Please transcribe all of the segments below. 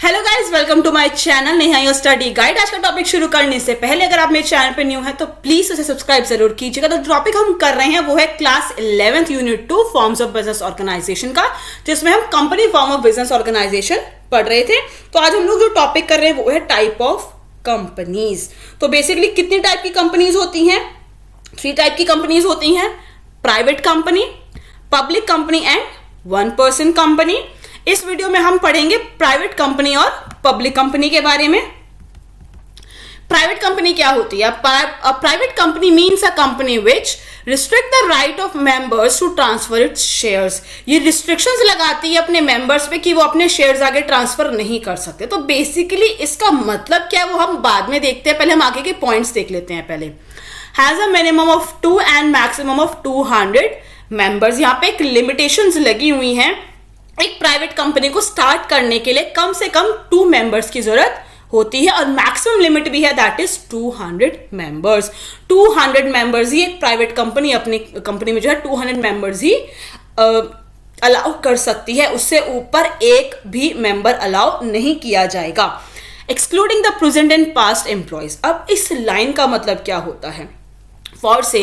Hello guys, welcome to my channel Neha your study guide. आज का topic शुरू करने से पहले अगर आप मेरे चैनल पे न्यू है तो प्लीज उसे सब्सक्राइब जरूर कीजिएगा। तो टॉपिक हम कर रहे हैं वो है class 11th unit 2 forms of business organisation का, जिसमें हम company form of business organisation पढ़ रहे थे। तो आज हम लोग जो टॉपिक कर रहे हैं वो है टाइप ऑफ कंपनीज। तो बेसिकली कितनी टाइप की कंपनीज होती हैं? 3 टाइप की कंपनीज होती हैं, private company, public company and 1 person company. इस वीडियो में हम पढ़ेंगे प्राइवेट कंपनी और पब्लिक कंपनी के बारे में। प्राइवेट कंपनी क्या होती है? Private company means a company which restrict the right of members to transfer its shares. ये रिस्ट्रिक्शंस लगाती है अपने मेंबर्स पे कि वो अपने शेयर्स आगे ट्रांसफर नहीं कर सकते। तो बेसिकली इसका मतलब क्या है वो हम बाद में देखते हैं, पहले हम आगे के पॉइंट्स देख लेते हैं। पहले has a minimum of 2 and maximum of 200 members. यहाँ पे एक लिमिटेशंस लगी हुई हैं। एक प्राइवेट कंपनी को स्टार्ट करने के लिए कम से कम 2 मेंबर्स की जरूरत होती है और मैक्सिमम लिमिट भी है, दैट इज 200 मेंबर्स। 200 मेंबर्स ही एक प्राइवेट कंपनी अपनी कंपनी में जो है 200 मेंबर्स ही अलाउ कर सकती है। उससे ऊपर एक भी मेंबर अलाउ नहीं किया जाएगा, excluding the present and past employees. अब इस लाइन का मतलब क्या होता है? फॉर से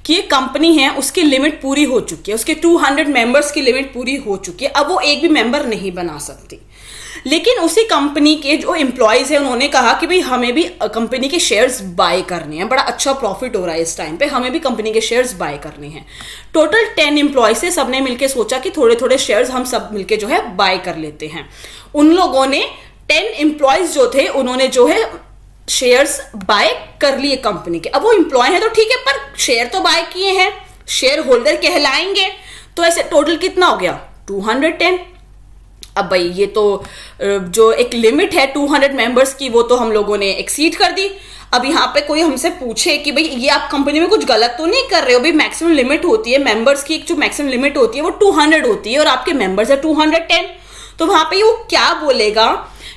कि ये कंपनी है, उसकी लिमिट पूरी हो चुकी है, उसके 200 मेंबर्स की लिमिट पूरी हो चुकी है, अब वो एक भी मेंबर नहीं बना सकती। लेकिन उसी कंपनी के जो एम्प्लॉयज हैं उन्होंने कहा कि भाई हमें भी कंपनी के शेयर्स बाय करने हैं, बड़ा अच्छा प्रॉफिट हो रहा है इस टाइम पे, हमें भी कंपनी के शेयर्स बाय करने हैं। टोटल 10 एम्प्लॉयज से सबने मिलकर सोचा कि थोड़े थोड़े शेयर्स हम सब मिलकर जो है बाय कर लेते हैं। उन लोगों ने 10 एम्प्लॉयज जो थे उन्होंने जो है शेयर्स बाय कर लिए कंपनी के। अब वो एम्प्लॉय है तो ठीक है, पर शेयर तो बाय किए हैं, शेयर होल्डर कहलाएंगे। तो ऐसे टोटल कितना हो गया? 210। अब भाई ये तो जो एक लिमिट है 200 मेंबर्स की वो तो हम लोगों ने एक्सीड कर दी। अब यहाँ पे कोई हमसे पूछे कि भाई ये आप कंपनी में कुछ गलत तो नहीं कर रहे हो? भाई मैक्सिमम लिमिट होती है मेंबर्स की, एक जो मैक्सिमम लिमिट होती है वो 200 होती है और आपके मेंबर्स है 210। तो वहां पे वो क्या बोलेगा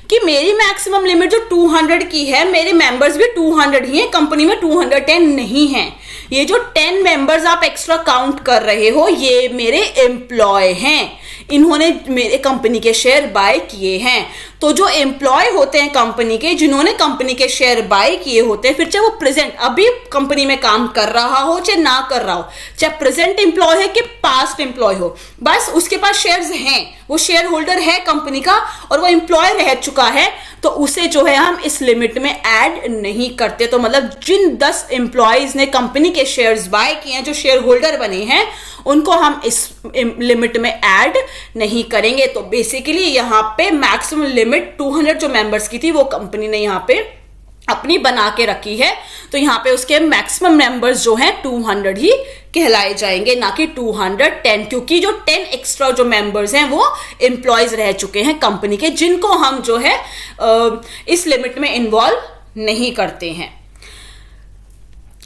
कि मेरी मैक्सिमम लिमिट जो 200 की है, मेरे मेंबर्स भी 200 ही हैं, कंपनी में 210 नहीं है। ये जो 10 मेंबर्स आप एक्स्ट्रा काउंट कर रहे हो ये मेरे एम्प्लॉय हैं, इन्होंने मेरे कंपनी के शेयर बाय किए हैं। तो जो एम्प्लॉय होते हैं कंपनी के, जिन्होंने कंपनी के शेयर बाय किए होते हैं, फिर चाहे वो प्रेजेंट अभी कंपनी में काम कर रहा हो चाहे ना कर रहा हो, चाहे प्रेजेंट एम्प्लॉय है कि पास्ट एम्प्लॉय हो, बस उसके पास शेयर्स हैं, वो शेयर होल्डर है कंपनी का और वो एम्प्लॉय रह चुका है, तो उसे जो है हम इस लिमिट में ऐड नहीं करते। तो मतलब जिन 10 एम्प्लॉयज ने कंपनी के शेयर्स बाय किए हैं, जो शेयर होल्डर बने हैं, उनको हम इस लिमिट में ऐड नहीं करेंगे। तो बेसिकली यहाँ पे मैक्सिमम लिमिट 200 जो मेंबर्स की थी वो कंपनी ने यहाँ पे अपनी बना के रखी है। तो यहाँ पे उसके मैक्सिमम मेंबर्स जो हैं 200 ही कहलाए जाएंगे, ना कि 210, क्योंकि जो 10 एक्स्ट्रा जो मेंबर्स हैं वो एम्प्लॉयज रह चुके हैं कंपनी के, जिनको हम जो है इस लिमिट में इन्वॉल्व नहीं करते हैं।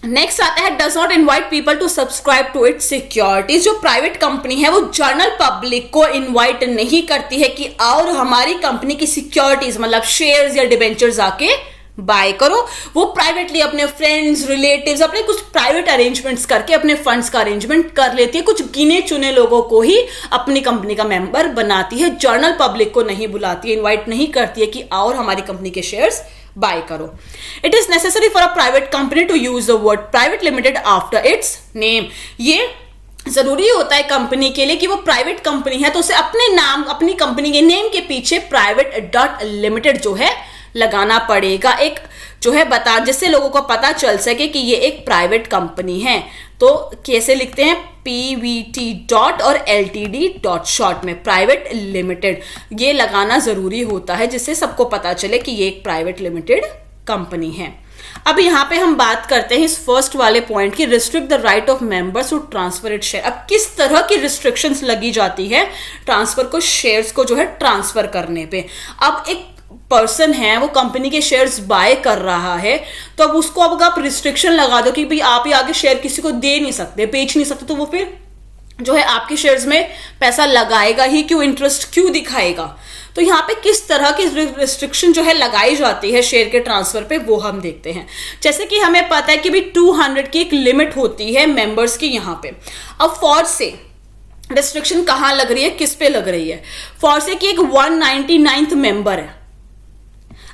नेक्स्ट आता है does not invite people to subscribe to its securities. जो प्राइवेट कंपनी है वो जनरल पब्लिक को इनवाइट नहीं करती है कि और हमारी कंपनी की सिक्योरिटीज मतलब शेयर्स या डिबेंचर्स आके बाय करो। वो प्राइवेटली अपने फ्रेंड्स, रिलेटिव्स, अपने कुछ प्राइवेट अरेंजमेंट्स करके अपने फंड्स का अरेंजमेंट कर लेती है, कुछ गिने चुने लोगों को ही अपनी कंपनी का मेंबर बनाती है, जनरल पब्लिक को नहीं बुलाती है, इनवाइट नहीं करती है कि आओ हमारी कंपनी के शेयर्स बाय करो। It is necessary for a private company to use the word private limited after its name. ये जरूरी होता है कंपनी के लिए कि वो प्राइवेट कंपनी है तो उसे अपने नाम, अपनी कंपनी के नेम के पीछे private.limited जो है लगाना पड़ेगा, एक जो है बता, जिससे लोगों को पता चल सके कि ये एक प्राइवेट कंपनी है। तो कैसे लिखते हैं? PVT डॉट और LTD डॉट शॉर्ट में प्राइवेट लिमिटेड, ये लगाना जरूरी होता है जिससे सबको पता चले कि ये एक प्राइवेट लिमिटेड कंपनी है। अब यहाँ पे हम बात करते हैं इस फर्स्ट वाले पॉइंट की, restrict the right of members to transfer it share. अब किस तरह की रिस्ट्रिक्शंस लगी जाती है ट्रांसफर को, शेयर्स को जो है ट्रांसफर करने पे। अब एक पर्सन है वो कंपनी के शेयर्स बाय कर रहा है, तो अब उसको अब आप रिस्ट्रिक्शन लगा दो कि भाई आप ही आगे शेयर किसी को दे नहीं सकते, बेच नहीं सकते, तो वो फिर जो है आपके शेयर्स में पैसा लगाएगा ही क्यों, इंटरेस्ट क्यों दिखाएगा। तो यहाँ पे किस तरह की रिस्ट्रिक्शन जो है लगाई जाती है शेयर के ट्रांसफर पे वो हम देखते हैं। जैसे कि हमें पता है कि भाई 200 की एक लिमिट होती है मेंबर्स की यहाँ पे। अब फॉर से रिस्ट्रिक्शन कहाँ लग रही है, किस पे लग रही है? फॉर से कि एक 199th मेंबर है,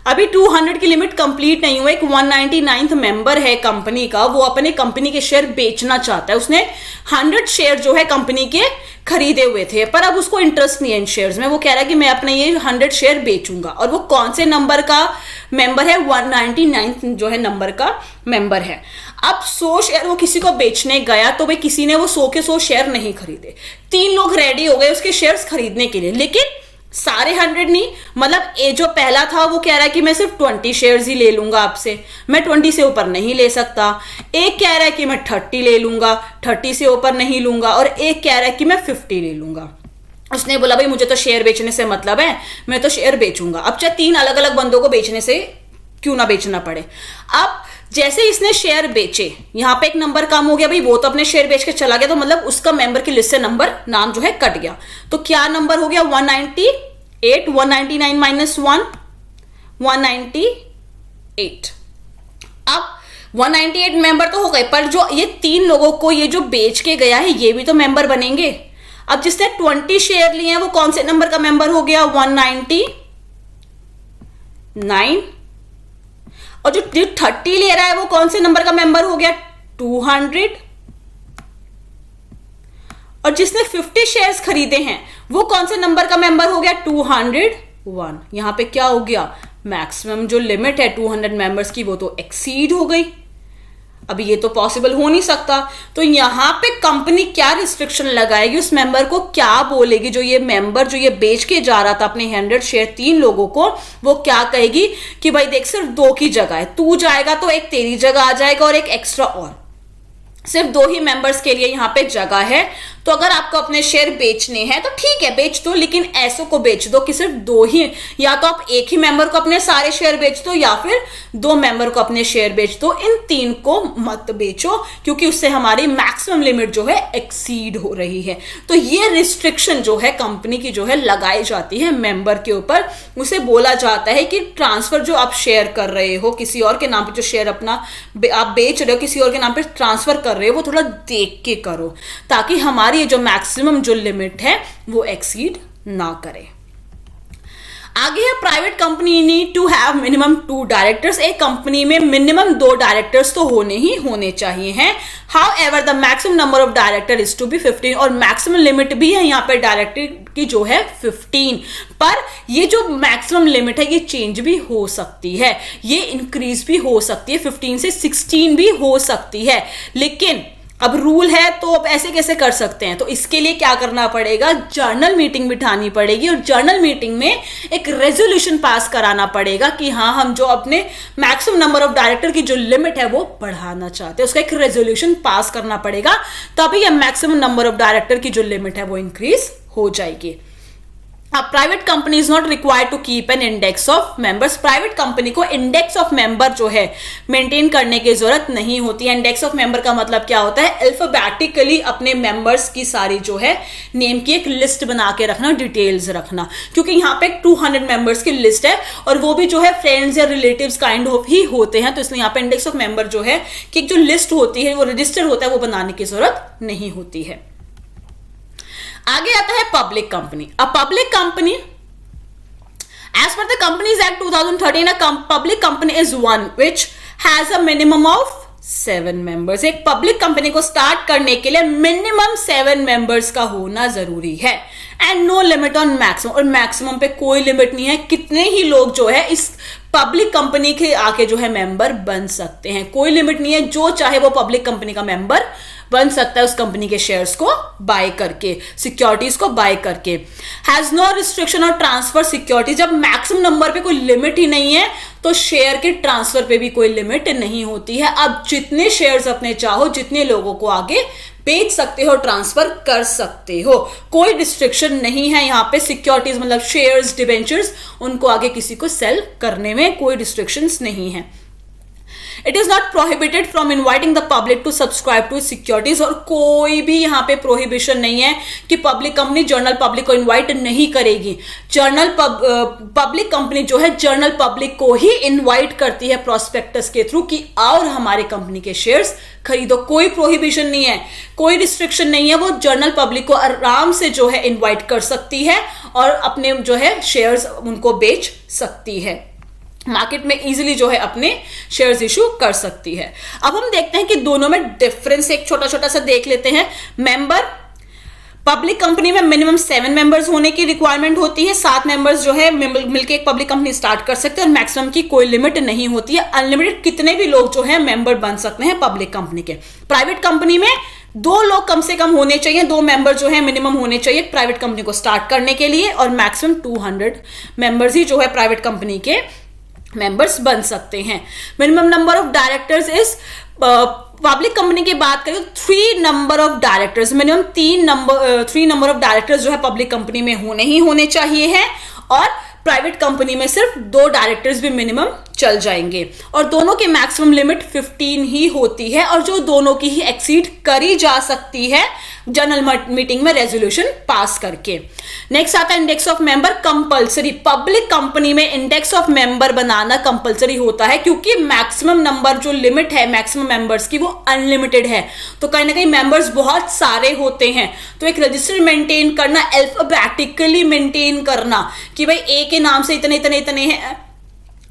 अभी 200 की लिमिट कंप्लीट नहीं हुआ, एक 199th मेंबर है कंपनी का, वो अपने कंपनी के शेयर बेचना चाहता है। उसने 100 शेयर जो है कंपनी के खरीदे हुए थे, पर अब उसको इंटरेस्ट नहीं है इन शेयर्स में। वो कह रहा है कि मैं अपने ये 100 शेयर बेचूंगा। और वो कौन से नंबर का मेंबर है? 199th जो है नंबर का मेंबर है। अब 100 शेयर वो किसी को बेचने गया तो भाई किसी ने वो 100 के 100 शेयर नहीं खरीदे। 3 लोग रेडी हो गए उसके शेयर्स खरीदने के लिए, लेकिन सारे 100 नहीं। मतलब ये जो पहला था वो कह रहा है कि मैं सिर्फ 20 शेयर्स ही ले लूंगा आपसे, मैं 20 से ऊपर नहीं ले सकता। एक कह रहा है कि मैं 30 ले लूंगा, 30 से ऊपर नहीं लूंगा। और एक कह रहा है कि मैं 50 ले लूंगा। उसने बोला भाई मुझे तो शेयर बेचने से मतलब है, मैं तो शेयर बेचूंगा। अब चाहे 3 अलग अलग बंदों को बेचने से क्यों ना बेचना पड़े। अब जैसे इसने शेयर बेचे, यहां पे एक नंबर कम हो गया, भाई वो तो अपने शेयर बेच के चला गया, तो मतलब उसका मेंबर की लिस्ट से नंबर नाम जो है कट गया। तो क्या नंबर हो गया? 198, 199 माइनस 1, 198। अब 198 मेंबर तो हो गए, पर जो ये 3 लोगों को ये जो बेच के गया है ये भी तो मेंबर बनेंगे। अब जिसने 20 शेयर लिए हैं वो कौन से नंबर का मेंबर हो गया? 199। और जो 30 ले रहा है वो कौन से नंबर का मेंबर हो गया? 200। और जिसने 50 शेयर्स खरीदे हैं वो कौन से नंबर का मेंबर हो गया? 201। यहां पे क्या हो गया? मैक्सिमम जो लिमिट है 200 मेंबर्स की वो तो एक्सीड हो गई। अभी ये तो पॉसिबल हो नहीं सकता। तो यहां पे कंपनी क्या रिस्ट्रिक्शन लगाएगी, उस मेंबर को क्या बोलेगी? जो ये मेंबर जो ये बेच के जा रहा था अपने 100 शेयर 3 लोगों को, वो क्या कहेगी कि भाई देख सिर्फ 2 की जगह है, तू जाएगा तो एक तेरी जगह आ जाएगा और एक एक्स्ट्रा, और सिर्फ 2 ही मेंबर्स के लिए यहां पे जगह है। तो अगर आपको अपने शेयर बेचने हैं तो ठीक है बेच दो, लेकिन ऐसों को बेच दो कि सिर्फ 2 ही, या तो आप एक ही मेंबर को अपने सारे शेयर बेच दो या फिर 2 मेंबर को अपने शेयर बेच दो। इन 3 को मत बेचो, क्योंकि उससे हमारी मैक्सिमम लिमिट जो है एक्सीड हो रही है। तो ये रिस्ट्रिक्शन जो है कंपनी की जो है लगाई जाती है मेंबर के ऊपर। उसे बोला जाता है कि ट्रांसफर जो आप शेयर कर रहे हो किसी और के नाम पे, जो शेयर अपना आप बेच रहे हो किसी और के नाम पे ट्रांसफर कर रहे हो, वो थोड़ा देख के करो, ताकि हमारी ये जो मैक्सिमम जो लिमिट है वो एक्सीड ना करे। आगे है private company need to have minimum 2 directors. एक कंपनी में मिनिमम 2 डायरेक्टर्स तो होने चाहिए हैं। However the maximum number of director is to be 15, और मैक्सिमम लिमिट भी है यहाँ पे डायरेक्टर की जो है 15। पर ये जो मैक्सिमम लिमिट है ये चेंज भी हो सकती है, ये इंक्रीज भी हो सकती है, 15 से 16 भी हो सकती है। लेकिन अब रूल है तो अब ऐसे कैसे कर सकते हैं? तो इसके लिए क्या करना पड़ेगा? जर्नल मीटिंग बिठानी पड़ेगी, और जर्नल मीटिंग में एक रेजोल्यूशन पास कराना पड़ेगा कि हाँ हम जो अपने मैक्सिमम नंबर ऑफ डायरेक्टर की जो लिमिट है वो बढ़ाना चाहते हैं। उसका एक रेजोल्यूशन पास करना पड़ेगा, तभी यह मैक्सिमम नंबर ऑफ डायरेक्टर की जो लिमिट है वो इंक्रीज हो जाएगी। अब private company is not required to keep an index of members. Private company को इंडेक्स ऑफ मेंबर जो है मेंटेन करने की जरूरत नहीं होती है। इंडेक्स ऑफ मेंबर का मतलब क्या होता है? अल्फाबेटिकली अपने मेंबर्स की सारी जो है नेम की एक लिस्ट बना के रखना, डिटेल्स रखना, क्योंकि यहाँ पे 200 मेंबर्स की लिस्ट है और वो भी जो है फ्रेंड्स या रिलेटिव्स काइंड ऑफ ही होते हैं। तो इसलिए यहाँ पे इंडेक्स ऑफ मेंबर जो है कि जो लिस्ट होती है वो रजिस्टर होता है, वो बनाने की जरूरत नहीं होती है। आगे आता है public company. A public company as per the companies act 2013 a public company is one which has a minimum of 7 members. एक पब्लिक कंपनी को स्टार्ट करने के लिए मिनिमम 7 मेंबर्स का होना जरूरी है, and no limit on maximum. और मैक्सिमम पे कोई लिमिट नहीं है, कितने ही लोग जो है इस पब्लिक कंपनी के आके जो है मेंबर बन सकते हैं। कोई लिमिट नहीं है, जो चाहे वो पब्लिक कंपनी का मेंबर बन सकता है उस कंपनी के शेयर्स को बाय करके, सिक्योरिटीज को बाय करके। हैज नो रिस्ट्रिक्शन और ट्रांसफर सिक्योरिटी। जब मैक्सिमम नंबर पे कोई लिमिट ही नहीं है तो शेयर के ट्रांसफर पे भी कोई लिमिट नहीं होती है। अब जितने शेयर्स अपने चाहो जितने लोगों को आगे बेच सकते हो, ट्रांसफर कर सकते हो, कोई रिस्ट्रिक्शन नहीं है यहाँ पे। सिक्योरिटीज मतलब शेयर्स, डिबेंचर्स, उनको आगे किसी को सेल करने में कोई रिस्ट्रिक्शंस नहीं है। It is not prohibited from inviting the public to subscribe to securities. और कोई भी यहाँ पे प्रोहिबिशन नहीं है कि पब्लिक कंपनी जर्नल पब्लिक को इन्वाइट नहीं करेगी। पब्लिक कंपनी जो है जर्नल पब्लिक को ही इन्वाइट करती है प्रोस्पेक्टस के थ्रू कि और हमारे कंपनी के शेयर्स खरीदो। कोई प्रोहिबिशन नहीं है, कोई रिस्ट्रिक्शन नहीं है। वो जर्नल पब्लिक को आराम से जो है इन्वाइट कर सकती है और अपने जो है शेयर्स उनको बेच सकती है। मार्केट में इजीली जो है अपने शेयर्स इशू कर सकती है। अब हम देखते हैं कि दोनों में डिफरेंस एक छोटा छोटा सा देख लेते हैं। मेंबर, पब्लिक कंपनी में मिनिमम 7 मेंबर्स होने की रिक्वायरमेंट होती है। 7 मेंबर्स जो है मिलकर एक पब्लिक कंपनी स्टार्ट कर सकते हैं और मैक्सिमम की कोई लिमिट नहीं होती है। अनलिमिटेड कितने भी लोग जो है मेंबर बन सकते हैं पब्लिक कंपनी के। प्राइवेट कंपनी में 2 लोग कम से कम होने चाहिए, 2 मेंबर जो है मिनिमम होने चाहिए प्राइवेट कंपनी को स्टार्ट करने के लिए, और मैक्सिमम 200 मेंबर्स ही जो है प्राइवेट कंपनी के मेंबर्स बन सकते हैं। Minimum number of directors is, public company की बात करें तो 3 number of directors, minimum 3 number of directors जो है पब्लिक कंपनी में होने चाहिए है, और प्राइवेट कंपनी में सिर्फ 2 डायरेक्टर्स भी मिनिमम चल जाएंगे, और दोनों की मैक्सिमम लिमिट 15 ही होती है, और जो दोनों की ही एक्सीड करी जा सकती है जनरल मीटिंग में रेजोल्यूशन पास करके। नेक्स्ट आता है index of member compulsory. Public company में इंडेक्स ऑफ मेंबर बनाना कंपलसरी होता है, क्योंकि मैक्सिमम नंबर जो लिमिट है मैक्सिमम मेंबर्स की वो अनलिमिटेड है, तो कहीं ना कहीं मेंबर्स बहुत सारे होते हैं, तो एक रजिस्टर मेंटेन करना, अल्फाबेटिकली मेंटेन करना कि भाई ए के नाम से इतने इतने इतने हैं,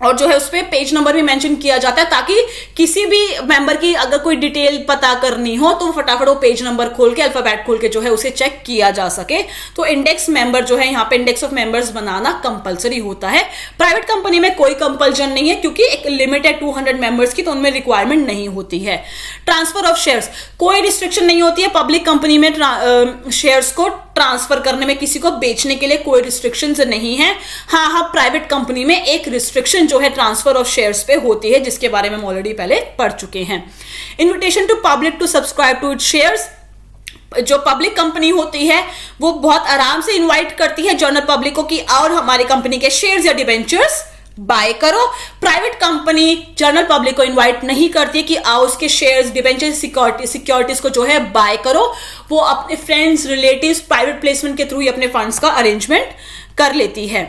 और जो है उस पे पेज नंबर भी मेंशन किया जाता है, ताकि किसी भी मेंबर की अगर कोई डिटेल पता करनी हो तो फटाफट वो पेज नंबर खोल के अल्फाबेट खोल के जो है उसे चेक किया जा सके। तो इंडेक्स मेंबर जो है यहाँ पे index of members banana compulsory होता है। प्राइवेट कंपनी में कोई कंपल्जन नहीं है, क्योंकि एक लिमिट है 200 मेंबर्स की, तो उनमें रिक्वायरमेंट नहीं होती है। ट्रांसफर ऑफ शेयर्स, कोई रिस्ट्रिक्शन नहीं होती है पब्लिक कंपनी में शेयर्स को ट्रांसफर करने में, किसी को बेचने के लिए कोई रिस्ट्रिक्शंस नहीं है। हाँ, प्राइवेट कंपनी में एक रिस्ट्रिक्शन जो है ट्रांसफर ऑफ शेयर्स पे होती है, जिसके बारे में हम ऑलरेडी पहले पढ़ चुके हैं। Invitation to public to subscribe to its shares, जो पब्लिक कंपनी होती है वो बहुत आराम से इनवाइट करती है जनरल पब्लिक को कि और हमारी कंपनी के शेयर्स या डिबेंचर्स बाय करो। प्राइवेट कंपनी जनरल पब्लिक को इनवाइट नहीं करती कि आओ उसके शेयर्स, डिबेंचर्स, सिक्योरिटीज को जो है बाय करो। वो अपने फ्रेंड्स, रिलेटिव्स, प्राइवेट प्लेसमेंट के थ्रू ही अपने फंड्स का अरेंजमेंट कर लेती है।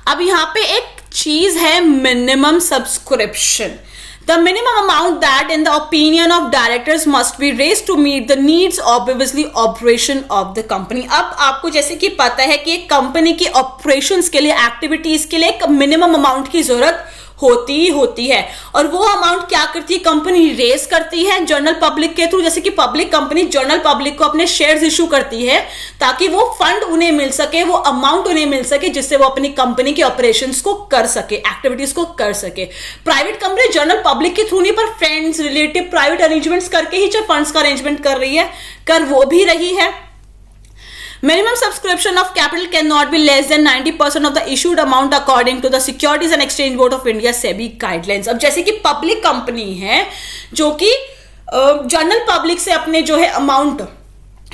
अब यहां पे एक चीज है minimum subscription. The minimum amount that in the opinion of directors must be raised to meet the needs obviously operation of the company। अब आपको जैसे कि पता है कि एक कंपनी की ऑपरेशंस के लिए, एक्टिविटीज के लिए एक मिनिमम अमाउंट की जरूरत होती है, और वो अमाउंट क्या करती है कंपनी, रेज करती है जनरल पब्लिक के थ्रू। जैसे कि पब्लिक कंपनी जनरल पब्लिक को अपने शेयर्स इशू करती है ताकि वो फंड उन्हें मिल सके, वो अमाउंट उन्हें मिल सके, जिससे वो अपनी कंपनी के ऑपरेशंस को कर सके, एक्टिविटीज को कर सके। प्राइवेट कंपनी जनरल पब्लिक के थ्रू नहीं, पर फ्रेंड्स, रिलेटिव, प्राइवेट अरेंजमेंट्स करके ही जो फंड्स का अरेंजमेंट कर रही है, कर वो भी रही है। Minimum subscription of capital cannot be less than 90% of the issued amount according to the Securities and Exchange Board of India SEBI guidelines। अब जैसे कि पब्लिक कंपनी है जो कि जनरल पब्लिक से अपने जो है अमाउंट,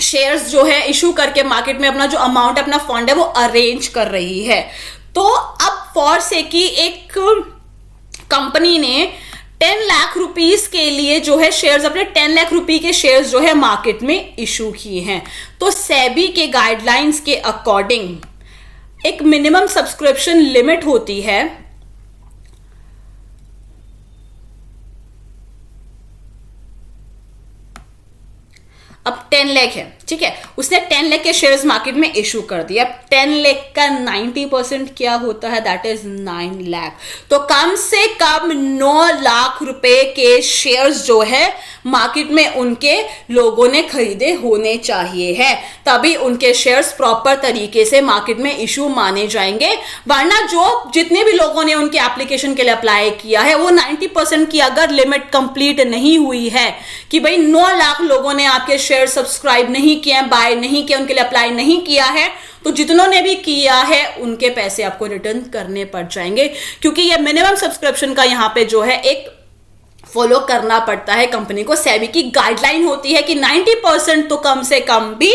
शेयर्स जो है इशू करके मार्केट में अपना जो अमाउंट, अपना फंड है वो अरेंज कर रही है, तो अब फॉर से कि एक कंपनी ने 10 लाख रुपीस के लिए जो है शेयर्स, अपने 10 लाख रुपए के शेयर्स जो है मार्केट में इशू किए हैं, तो सेबी के गाइडलाइंस के अकॉर्डिंग एक मिनिमम सब्सक्रिप्शन लिमिट होती है। अब 10 लाख है, ठीक है, उसने 10 लाख के शेयर्स मार्केट में इशू कर दिया। 10 लाख का 90% क्या होता है, दैट इज 9 लाख। तो कम से कम 9 लाख रुपए के शेयर्स जो है मार्केट में उनके लोगों ने खरीदे होने चाहिए है, तभी उनके शेयर्स प्रॉपर तरीके से मार्केट में इशू माने जाएंगे। वरना जो जितने भी लोगों ने उनके एप्लीकेशन के लिए अप्लाई किया है, वो 90% की अगर लिमिट कंप्लीट नहीं हुई है कि भाई 9 लाख लोगों ने आपके शेयर सब्सक्राइब नहीं किया, बाय नहीं किया, उनके लिए अप्लाई नहीं किया है, तो जितनों ने भी किया है उनके पैसे आपको रिटर्न करने पड़ जाएंगे, क्योंकि ये मिनिमम सब्सक्रिप्शन का यहां पे जो है एक फॉलो करना पड़ता है कंपनी को। सेबी की गाइडलाइन होती है कि 90% तो कम से कम भी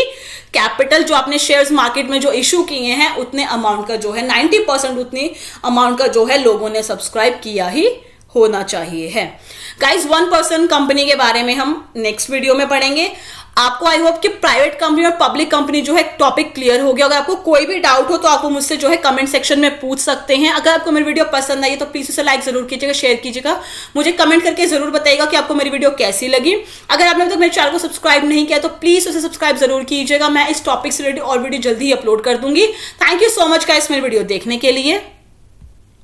कैपिटल जो आपने शेयर्स मार्केट में जो इशू किए हैं उतने अमाउंट का जो है 90% उतनी अमाउंट का जो है लोगों ने सब्सक्राइब किया ही होना चाहिए है। गाइस 1% कंपनी के बारे में हम नेक्स्ट वीडियो में पढ़ेंगे। आपको आई होप कि प्राइवेट कंपनी और पब्लिक कंपनी जो है टॉपिक क्लियर हो गया। अगर आपको कोई भी डाउट हो तो आप मुझसे जो है कमेंट सेक्शन में पूछ सकते हैं। अगर आपको मेरी वीडियो पसंद आई तो प्लीज उसे लाइक जरूर कीजिएगा, शेयर कीजिएगा, मुझे कमेंट करके जरूर बताइएगा कि आपको मेरी वीडियो कैसी लगी। अगर आपने अभी तक मेरे चैनल को सब्सक्राइब नहीं किया तो प्लीज उसे सब्सक्राइब जरूर कीजिएगा। मैं इस टॉपिक से रिलेटेड और वीडियो जल्दी अपलोड कर दूंगी। Thank you so much guys मेरी वीडियो देखने के लिए।